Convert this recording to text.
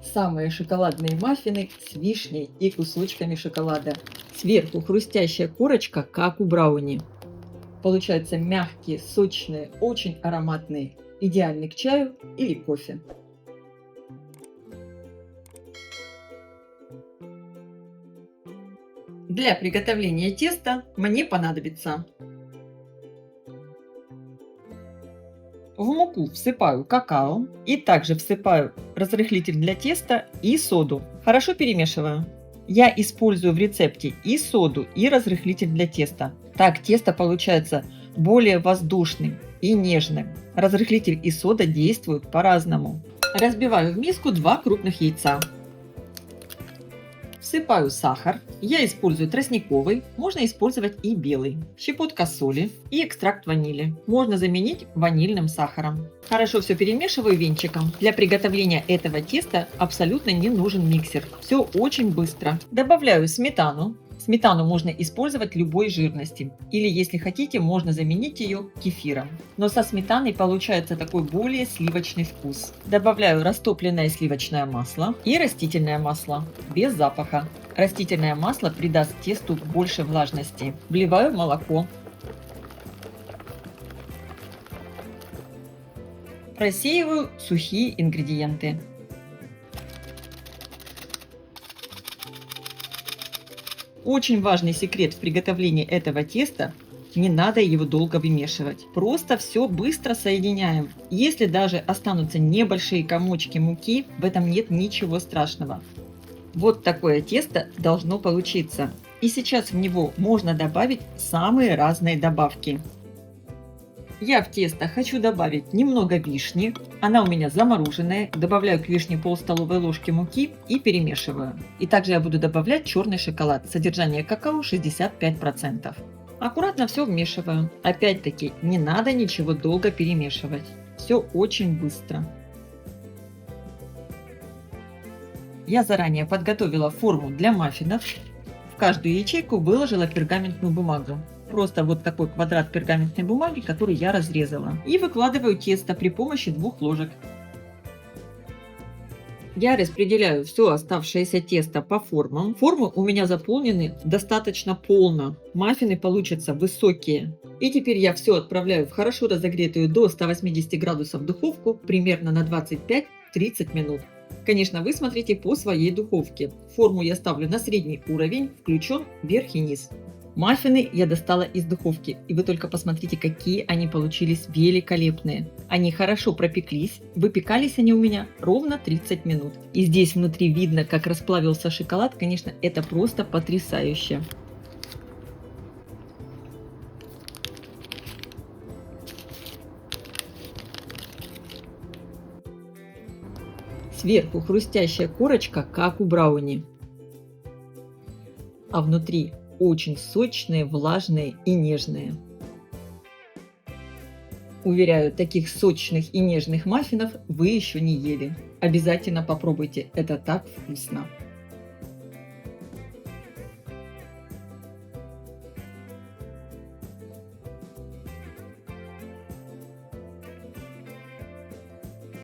Самые шоколадные маффины с вишней и кусочками шоколада. Сверху хрустящая корочка, как у брауни. Получаются мягкие, сочные, очень ароматные. Идеальны к чаю или кофе. Для приготовления теста мне понадобится: в муку всыпаю какао и также всыпаю разрыхлитель для теста и соду. Хорошо перемешиваю. Я использую в рецепте и соду, и разрыхлитель для теста. Так тесто получается более воздушным и нежным. Разрыхлитель и сода действуют по-разному. Разбиваю в миску 2 крупных яйца. Всыпаю сахар. Я использую тростниковый, можно использовать и белый. Щепотка соли и экстракт ванили. Можно заменить ванильным сахаром. Хорошо все перемешиваю венчиком. Для приготовления этого теста абсолютно не нужен миксер. Все очень быстро. Добавляю сметану. Сметану можно использовать любой жирности. Или, если хотите, можно заменить ее кефиром. Но со сметаной получается такой более сливочный вкус. Добавляю растопленное сливочное масло и растительное масло без запаха. Растительное масло придаст тесту больше влажности. Вливаю молоко. Просеиваю сухие ингредиенты. Очень важный секрет в приготовлении этого теста: не надо его долго вымешивать. Просто все быстро соединяем. Если даже останутся небольшие комочки муки, в этом нет ничего страшного. Вот такое тесто должно получиться. И сейчас в него можно добавить самые разные добавки. Я в тесто хочу добавить немного вишни. Она у меня замороженная. Добавляю к вишне пол-столовой ложки муки и перемешиваю. И также я буду добавлять черный шоколад. Содержание какао 65%. Аккуратно все вмешиваю. Опять-таки, не надо ничего долго перемешивать. Все очень быстро. Я заранее подготовила форму для маффинов. В каждую ячейку выложила пергаментную бумагу. Просто вот такой квадрат пергаментной бумаги, который я разрезала. И выкладываю тесто при помощи 2 ложек. Я распределяю все оставшееся тесто по формам. Формы у меня заполнены достаточно полно. Маффины получатся высокие. И теперь я все отправляю в хорошо разогретую до 180 градусов духовку примерно на 25-30 минут. Конечно, вы смотрите по своей духовке. Форму я ставлю на средний уровень, включен верх и низ. Маффины я достала из духовки, и вы только посмотрите, какие они получились великолепные. Они хорошо пропеклись, выпекались они у меня ровно 30 минут. И здесь внутри видно, как расплавился шоколад. Конечно, это просто потрясающе. Сверху хрустящая корочка, как у брауни. А внутри очень сочные, влажные и нежные. Уверяю, таких сочных и нежных маффинов вы еще не ели. Обязательно попробуйте, это так вкусно.